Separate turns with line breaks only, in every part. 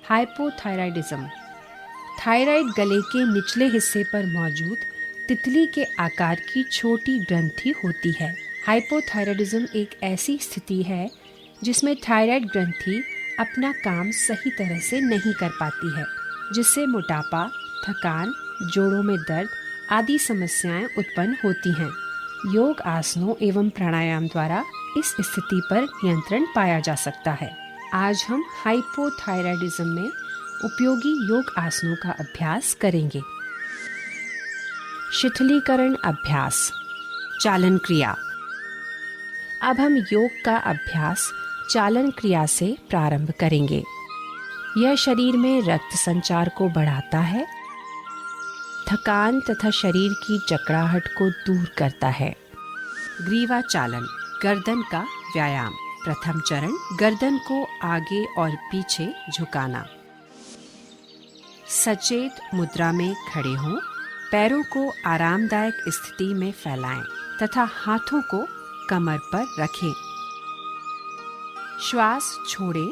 Hypothyroidism. Thyroid गले के निचले हिस्से पर मौजूद तितली के आकार की छोटी ग्रंथि होती है। हाइपोथायराइडिज्म एक ऐसी स्थिति है जिसमें थायराइड ग्रंथि अपना काम सही तरह से नहीं कर पाती है, जिससे मोटापा, थकान, जोड़ों में दर्द आदि समस्याएं उत्पन्न होती हैं। योग आसनों एवं प्राणायाम द्वारा इस स्थिति पर नियंत्रण पाया जा सकता है। आज हम हाइपोथायराइडिज्म में उपयोगी योग आसनों का अभ्यास करेंगे। शिथिलीकरण अभ्यास, चालन क्रिया। अब हम योग का अभ्यास चालन क्रिया से प्रारंभ करेंगे। यह शरीर में रक्त संचार को बढ़ाता है, थकान तथा शरीर की जकड़ाहट को दूर करता है। ग्रीवा चालन, गर्दन का व्यायाम। प्रथम चरण, गर्दन को आगे और पीछे झुकाना। सचेत मुद्रा में खड़े हों, पैरों को आरामदायक स्थिति में फैलाएं तथा हाथों को कमर पर रखें। श्वास छोड़ें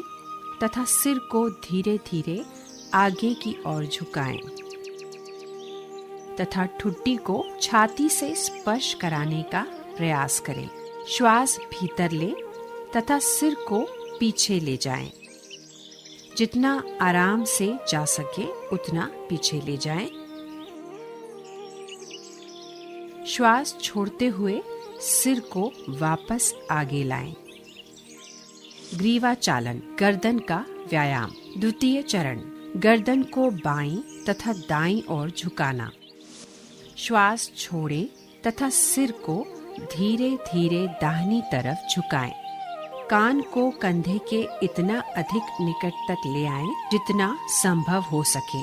तथा सिर को धीरे धीरे आगे की ओर झुकाएं तथा ठुड्डी को छाती से स्पर्श कराने का प्रयास करें। श्वास भीतर लें तथा सिर को पीछे ले जाएं। जितना आराम से जा सके उतना पीछे ले जाएं। श्वास छोड़ते हुए सिर को वापस आगे लाएं। ग्रीवा चालन, गर्दन का व्यायाम। द्वितीय चरण, गर्दन को बाईं तथा दाईं ओर झुकाना। श्वास छोड़ें तथा सिर को धीरे धीरे दाहिनी तरफ झुकाएं। कान को कंधे के इतना अधिक निकट तक ले आएं जितना संभव हो सके।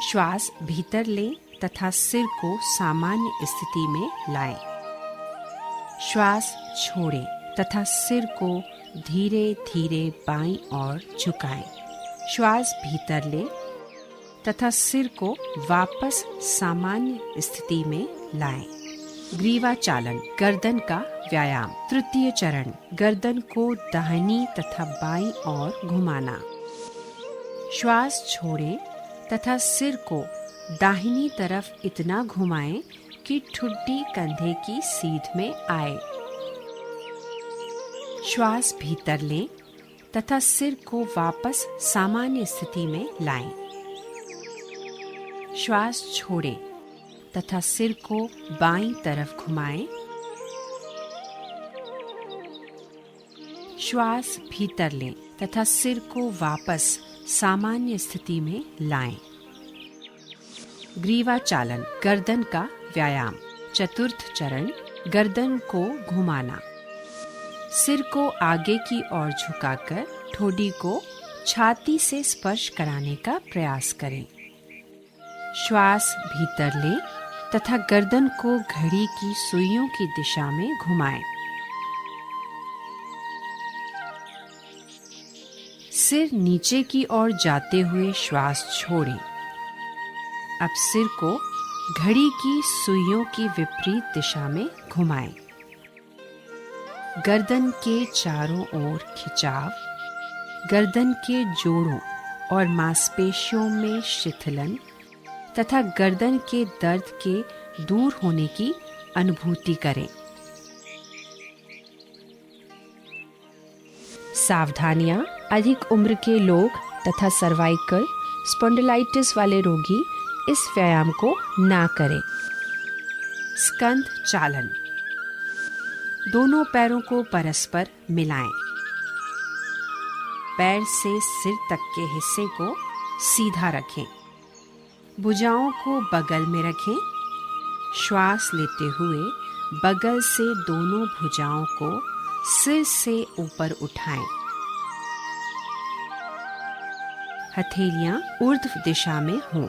श्वास भीतर लें तथा सिर को सामान्य स्थिति में लाएं। श्वास छोड़ें तथा सिर को धीरे धीरे बाईं ओर झुकाएं। श्वास भीतर लें तथा सिर को वापस सामान्य स्थिति में लाएं। ग्रीवा चालन, गर्दन का व्यायाम। तृतीय चरण, गर्दन को दाहिनी तथा बाईं ओर घुमाना। श्वास छोड़ें तथा सिर को दाहिनी तरफ इतना घुमाएं कि ठुड्डी कंधे की सीध में आए। श्वास भीतर लें तथा सिर को वापस सामान्य स्थिति में लाएं। श्वास छोड़ें तथा सिर को बाईं तरफ घुमाएं। श्वास भीतर लें तथा सिर को वापस सामान्य स्थिति में लाएं। ग्रीवा चालन, गर्दन का व्यायाम। चतुर्थ चरण, गर्दन को घुमाना। सिर को आगे की ओर झुकाकर ठोडी को छाती से स्पर्श कराने का प्रयास करें। श्वास भीतर लें तथा गर्दन को घड़ी की सुइयों की दिशा में घुमाएं। सिर नीचे की ओर जाते हुए श्वास छोड़ें। अब सिर को घड़ी की सुइयों की विपरीत दिशा में घुमाएं। गर्दन के चारों ओर खिंचाव, गर्दन के जोड़ों और मांसपेशियों में शिथिलन तथा गर्दन के दर्द के दूर होने की अनुभूति करें। सावधानियां, अधिक उम्र के लोग तथा सर्वाइकल स्पॉन्डिलाइटिस वाले रोगी इस व्यायाम को ना करें। स्कंध चालन, दोनों पैरों को परस्पर मिलाएं। पैर से सिर तक के हिस्से को सीधा रखें। भुजाओं को बगल में रखें। श्वास लेते हुए बगल से दोनों भुजाओं को सिर से ऊपर उठाएं। हथेलियां ऊर्ध्व दिशा में हों।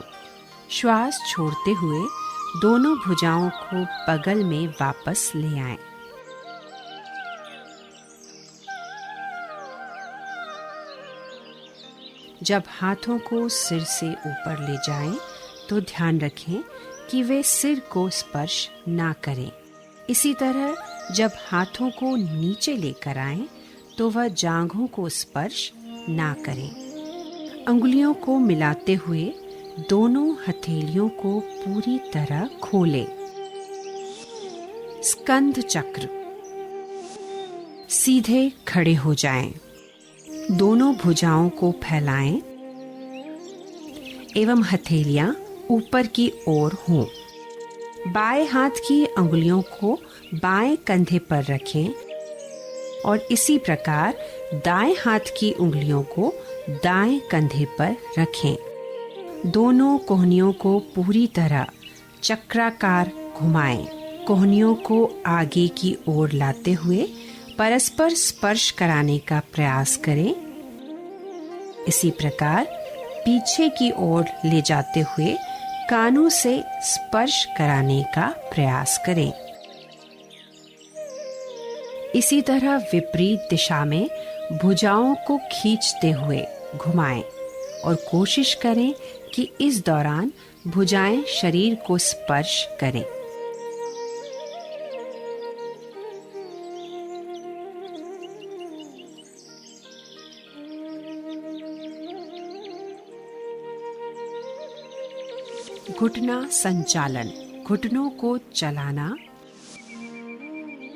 श्वास छोड़ते हुए दोनों भुजाओं को बगल में वापस ले आएं। जब हाथों को सिर से ऊपर ले जाएं, तो ध्यान रखें कि वे सिर को स्पर्श ना करें। इसी तरह जब हाथों को नीचे लेकर आएं, तो वह जांघों को स्पर्श ना करें। अंगुलियों को मिलाते हुए दोनों हथेलियों को पूरी तरह खोलें। स्कंध चक्र। सीधे खड़े हो जाएं। दोनों भुजाओं को फैलाएं एवं हथेलियां ऊपर की ओर हों। बाएं हाथ की अंगुलियों को बाएं कंधे पर रखें और इसी प्रकार दाएं हाथ की उंगलियों को दाएं कंधे पर रखें। दोनों कोहनियों को पूरी तरह चक्राकार घुमाएं। कोहनियों को आगे की ओर लाते हुए परस्पर स्पर्श कराने का प्रयास करें। इसी प्रकार पीछे की ओर ले जाते हुए कानों से स्पर्श कराने का प्रयास करें। इसी तरह विपरीत दिशा में भुजाओं को खींचते हुए घुमाएं और कोशिश करें कि इस दौरान भुजाएं शरीर को स्पर्श करें। घुटना संचालन। घुटनों को चलाना।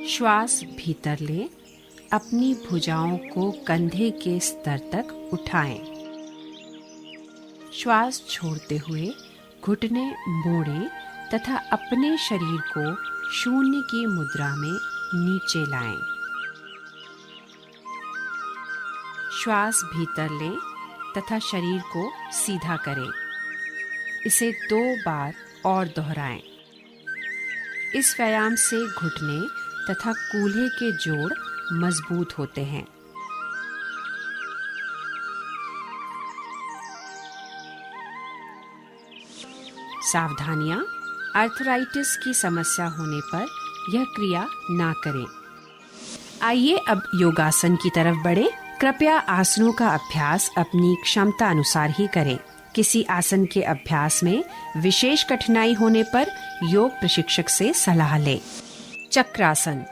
श्वास भीतर लें। अपनी भुजाओं को कंधे के स्तर तक उठाएं। श्वास छोड़ते हुए घुटने मोड़ें तथा अपने शरीर को शून्य की मुद्रा में नीचे लाएं। श्वास भीतर लें तथा शरीर को सीधा करें। इसे 2 बार और दोहराएं। इस व्यायाम से घुटने तथा कूल्हे के जोड़ मजबूत होते हैं। सावधानियां। आर्थराइटिस की समस्या होने पर यह क्रिया ना करें। आइए अब योगासन की तरफ बढ़ें। कृपया आसनों का अभ्यास अपनी क्षमता अनुसार ही करें। किसी आसन के अभ्यास में विशेष कठिनाई होने पर योग प्रशिक्षक से सलाह लें। चक्रासन।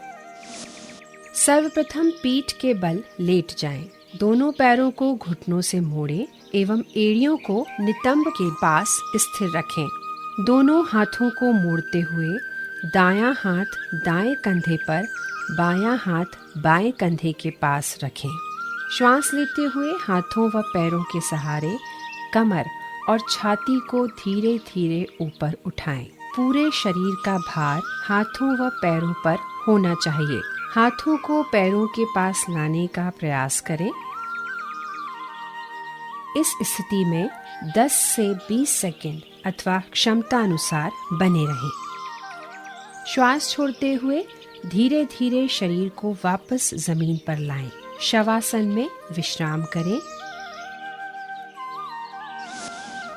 सर्वप्रथम पीठ के बल लेट जाएं। दोनों पैरों को घुटनों से मोड़ें एवं एड़ियों को नितंब के पास स्थिर रखें। दोनों हाथों को मोड़ते हुए दायां हाथ दाएं कंधे पर, बायां हाथ बाएं कंधे के पास रखें। श्वास लेते हुए हाथों व पैरों के सहारे कमर और छाती को धीरे धीरे ऊपर उठाएं। पूरे शरीर का भार हाथों व पैरों पर होना चाहिए। हाथों को पैरों के पास लाने का प्रयास करें। इस स्थिति में 10 से 20 सेकंड अथवा क्षमता अनुसार बने रहें। श्वास छोड़ते हुए धीरे धीरे शरीर को वापस जमीन पर लाएं। शवासन में विश्राम करें।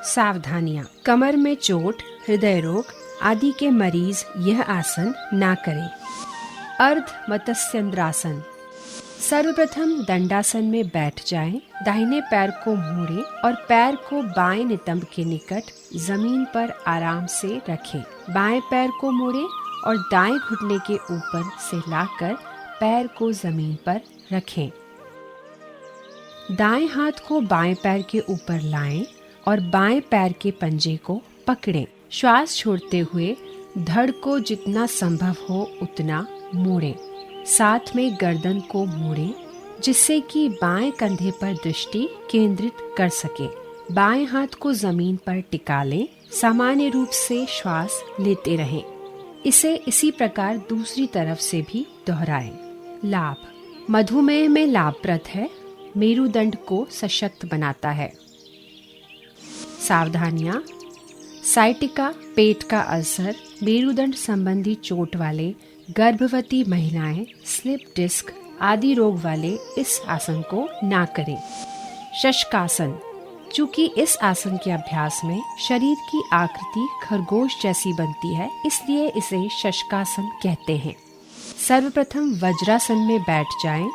सावधानियां। कमर में चोट, हृदय रोग आदि के मरीज यह आसन ना करें। अर्ध मत्स्येंद्रासन। सर्वप्रथम दंडासन में बैठ जाएं। दाहिने पैर को मोड़ें और पैर को बाएं नितंब के निकट जमीन पर आराम से रखें। बाएं पैर को मोड़ें और दाएं घुटने के ऊपर से लाकर पैर को जमीन पर रखें। दाएं हाथ को बाएं पैर के ऊपर लाएं और बाएं पैर के पंजे को पकड़ें। श्वास छोड़ते हुए धड़ को जितना संभव हो उतना मोड़ें। साथ में गर्दन को मोड़ें जिससे कि बाएं कंधे पर दृष्टि केंद्रित कर सके। बाएं हाथ को जमीन पर टिका लें। सामान्य रूप से श्वास लेते रहें। इसे इसी प्रकार दूसरी तरफ से भी दोहराएं। लाभ। मधुमेह में लाभप्रद है। मेरुदंड को सशक्त बनाता है। सावधानियां। साइटिका, पेट का अल्सर, मेरुदंड संबंधी चोट वाले गर्भवती महिलाएं, स्लिप डिस्क आदि रोग वाले इस आसन को ना करें। शशकासन। चूंकि इस आसन के अभ्यास में शरीर की आकृति खरगोश जैसी बनती है, इसलिए इसे शशकासन कहते हैं। सर्वप्रथम वज्रासन में बैठ जाएं।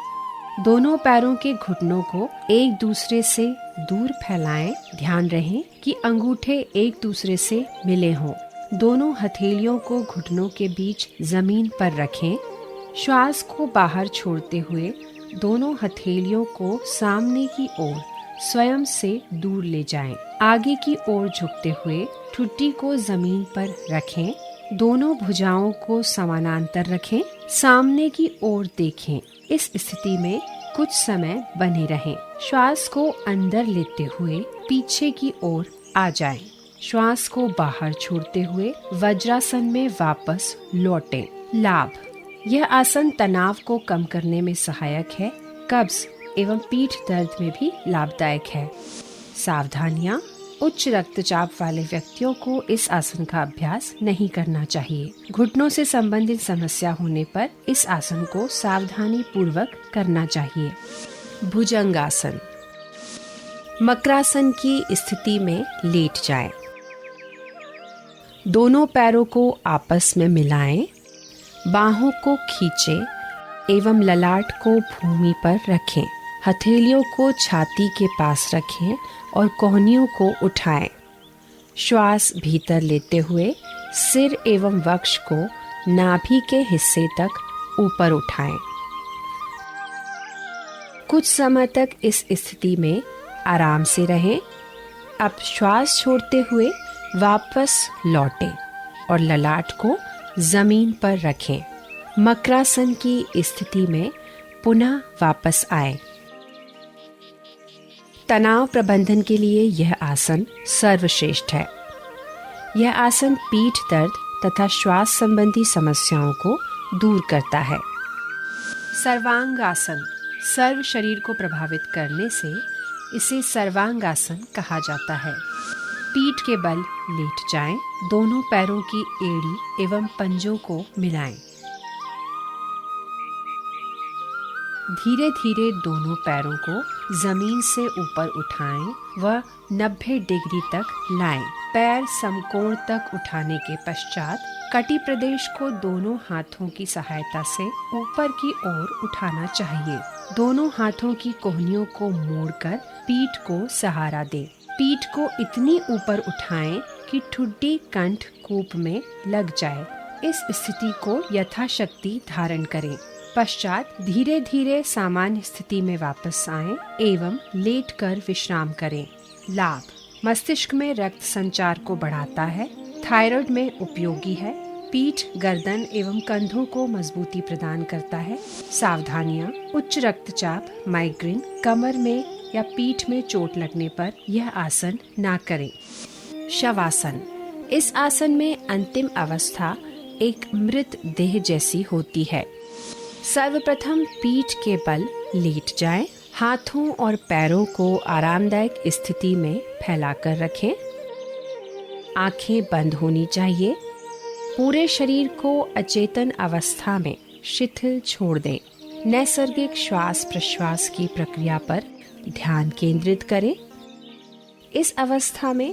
दोनों पैरों के घुटनों को एक दूसरे से दूर फैलाएं। ध्यान रहे कि अंगूठे एक दूसरे से मिले हों। दोनों हथेलियों को घुटनों के बीच जमीन पर रखें। श्वास को बाहर छोड़ते हुए दोनों हथेलियों को सामने की ओर स्वयं से दूर ले जाएं। आगे की ओर झुकते हुए ठुड्डी को जमीन पर रखें। दोनों भुजाओं को समानांतर रखें। सामने की ओर देखें। इस स्थिति में कुछ समय बने रहें। श्वास को अंदर लेते हुए पीछे की ओर आ जाएं। श्वास को बाहर छोड़ते हुए वज्रासन में वापस लौटें। लाभ: यह आसन तनाव को कम करने में सहायक है। कब्ज एवं पीठ दर्द में भी लाभदायक है। सावधानियां: उच्च रक्तचाप वाले व्यक्तियों को इस आसन का अभ्यास नहीं करना चाहिए। घुटनों से संबंधित समस्या होने पर इस आसन को सावधानी पूर्वक करना चाहिए। भुजंगासन: मकरासन की स्थिति में लेट जाएं। दोनों पैरों को आपस में मिलाएं। बाहों को खींचें एवं ललाट को भूमि पर रखें। हथेलियों को छाती के पास रखें और कोहनियों को उठाएं। श्वास भीतर लेते हुए सिर एवं वक्ष को नाभि के हिस्से तक ऊपर उठाएं। कुछ समय तक इस स्थिति में आराम से रहें। अब श्वास छोड़ते हुए वापस लौटें और ललाट को जमीन पर रखें। मकरासन की स्थिति में पुनः वापस आएं। तनाव प्रबंधन के लिए यह आसन सर्वश्रेष्ठ है। यह आसन पीठ दर्द तथा श्वास संबंधी समस्याओं को दूर करता है। सर्वांगासन: सर्व शरीर को प्रभावित करने से इसे सर्वांगासन कहा जाता है। पीठ के बल लेट जाएं। दोनों पैरों की एड़ी एवं पंजों को मिलाएं। धीरे धीरे दोनों पैरों को जमीन से ऊपर उठाएं व 90 डिग्री तक लाएं। पैर समकोण तक उठाने के पश्चात कटी प्रदेश को दोनों हाथों की सहायता से ऊपर की ओर उठाना चाहिए। दोनों हाथों की कोहनियों को मोड़कर पीठ को सहारा दें। पीठ को इतनी ऊपर उठाएं कि ठुड्डी कंठ कूप में लग जाए। इस स्थिति को यथाशक्ति धारण करें। पश्चात धीरे धीरे सामान्य स्थिति में वापस आएं एवं लेटकर विश्राम करें। लाभ: मस्तिष्क में रक्त संचार को बढ़ाता है। थायराइड में उपयोगी है। पीठ, गर्दन एवं कंधों को मजबूती प्रदान करता है। सावधानियां: उच्च रक्तचाप, माइग्रेन, कमर में या पीठ में चोट लगने पर यह आसन ना करें। शवासन: इस आसन में अंतिम अवस्था एक मृत देह जैसी होती है। सर्वप्रथम पीठ के बल लेट जाएं। हाथों और पैरों को आरामदायक स्थिति में फैलाकर रखें। आंखें बंद होनी चाहिए। पूरे शरीर को अचेतन अवस्था में शिथिल छोड़ दें। नैसर्गिक श्वास प्रश्वास की प्रक्रिया पर ध्यान केंद्रित करें। इस अवस्था में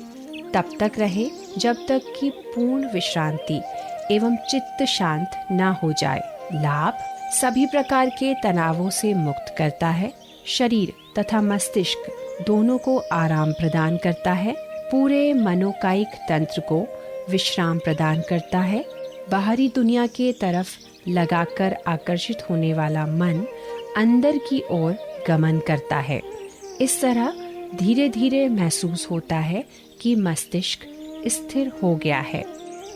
तब तक रहें जब तक कि पूर्ण विश्रांति एवं चित्त शांत न हो जाए। लाभ: सभी प्रकार के तनावों से मुक्त करता है। शरीर तथा मस्तिष्क दोनों को आराम प्रदान करता है। पूरे मनोकायिक तंत्र को विश्राम प्रदान करता है। बाहरी दुनिया के तरफ लगाकर आकर्षित होने वाला मन अंदर की ओर गमन करता है। इस तरह धीरे धीरे महसूस होता है कि मस्तिष्क स्थिर हो गया है।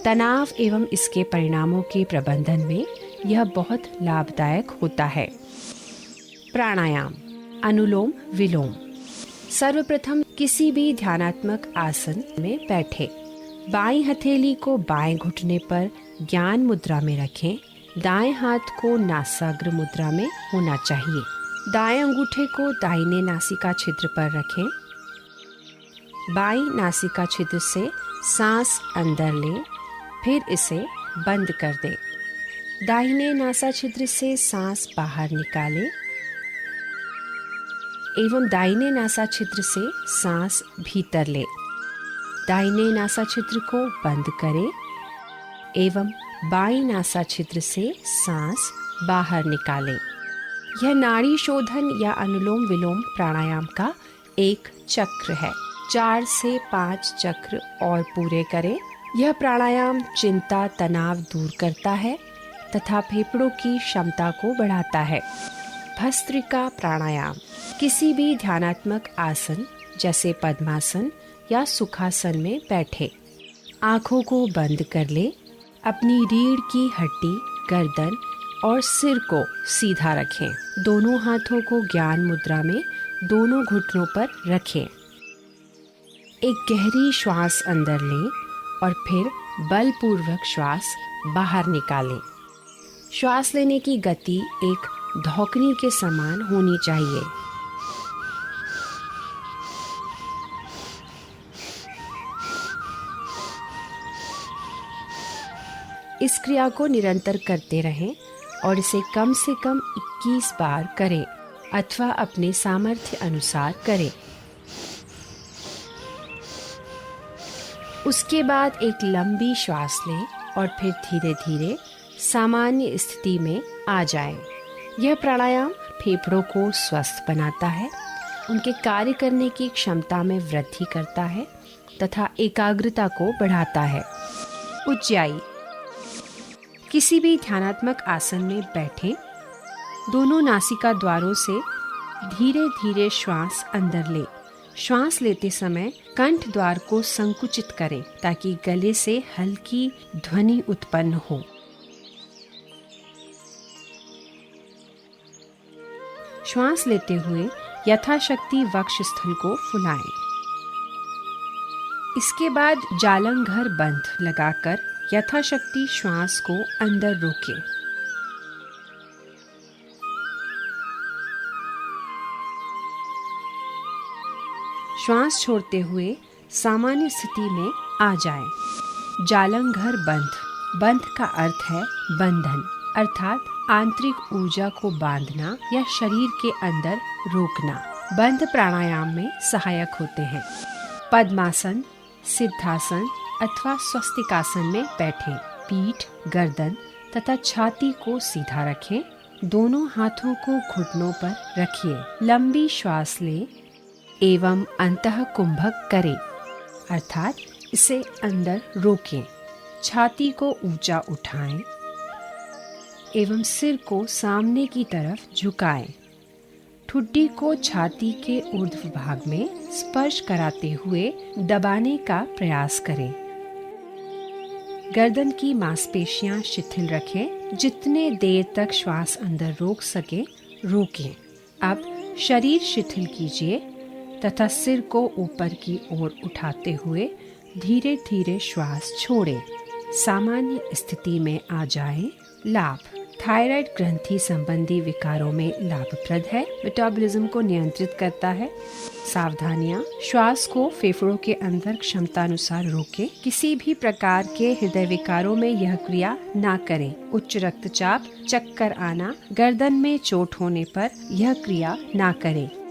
तनाव एवं इसके परिणामों के प्रबंधन में यह बहुत लाभदायक होता है। प्राणायाम: अनुलोम विलोम। सर्वप्रथम किसी भी ध्यानात्मक आसन में बैठे। बाईं हथेली को बाएं घुटने पर ज्ञान मुद्रा में रखें। दाएं हाथ को नासाग्र मुद्रा में होना चाहिए। दाएं अंगूठे को दाहिने नासिका छिद्र पर रखें। बाईं नासिका छिद्र से सांस अंदर लें, फिर इसे बंद कर दें। दाहिने नासा छिद्र से सांस बाहर निकालें एवं दाहिने नासा छिद्र से सांस भीतर लें। दाहिने नासा छिद्र को बंद करें एवं बाईं नासा छिद्र से सांस बाहर निकालें। यह नाड़ी शोधन या अनुलोम विलोम प्राणायाम का एक चक्र है। 4 से 5 चक्र और पूरे करें। यह प्राणायाम चिंता तनाव दूर करता है तथा फेफड़ों की क्षमता को बढ़ाता है। भस्त्रिका प्राणायाम। किसी भी ध्यानात्मक आसन जैसे पद्मासन या सुखासन में बैठे। आँखों को बंद कर ले। अपनी रीढ़ की हड्डी, गर्दन और सिर को सीधा रखें। दोनों हाथों को ज्ञान मुद्रा में दोनों घुटनों पर रखें। एक गहरी श्वास अंदर लें और फिर बलपूर्वक श्वास बाहर निकालें। श्वास लेने की गति एक धौंकनी के समान होनी चाहिए। इस क्रिया को निरंतर करते रहें और इसे कम से कम 21 बार करें अथवा अपने सामर्थ्य अनुसार करें। उसके बाद एक लंबी श्वास लें और फिर धीरे धीरे सामान्य स्थिति में आ जाएं। यह प्राणायाम फेफड़ों को स्वस्थ बनाता है, उनके कार्य करने की क्षमता में वृद्धि करता है तथा एकाग्रता को बढ़ाता है। उज्जाई। किसी भी ध्यानात्मक आसन में बैठें। दोनों नासिका द्वारों से धीरे धीरे श्वास अंदर लें। श्वास लेते समय कंठ द्वार को संकुचित करें ताकि गले से हल्की ध्वनि उत्पन्न हो। श्वास लेते हुए यथाशक्ति वक्षस्थल को फुलाएं। इसके बाद जालंघर बंध लगाकर यथाशक्ति श्वास को अंदर रोकें। श्वास छोड़ते हुए सामान्य स्थिति में आ जाएं। जालंघर बंध। बंध का अर्थ है बंधन, अर्थात आंतरिक ऊर्जा को बांधना या शरीर के अंदर रोकना। बंध प्राणायाम में सहायक होते हैं। पद्मासन, सिद्धासन अथवा स्वस्तिकासन में बैठें। पीठ, गर्दन तथा छाती को सीधा रखें। दोनों हाथों को घुटनों पर रखिए। लंबी श्वास लें एवं अंतः कुंभक करें, अर्थात इसे अंदर रोकें। छाती को ऊंचा उठाएं एवं सिर को सामने की तरफ झुकाएं। ठुड्डी को छाती के ऊर्ध्व भाग में स्पर्श कराते हुए दबाने का प्रयास करें। गर्दन की मांसपेशियां शिथिल रखें। जितने देर तक श्वास अंदर रोक सके रोकें। अब शरीर शिथिल कीजिए तथा सिर को ऊपर की ओर उठाते हुए धीरे धीरे श्वास छोड़ें। सामान्य स्थिति में आ जाएं। लाभ। थायराइड ग्रंथि संबंधी विकारों में लाभप्रद है। मेटाबॉलिज्म को नियंत्रित करता है। सावधानियां। श्वास को फेफड़ों के अंदर क्षमतानुसार रोकें। किसी भी प्रकार के हृदय विकारों में यह क्रिया ना करें। उच्च रक्तचाप, चक्कर आना, गर्दन में चोट होने पर यह क्रिया ना करें।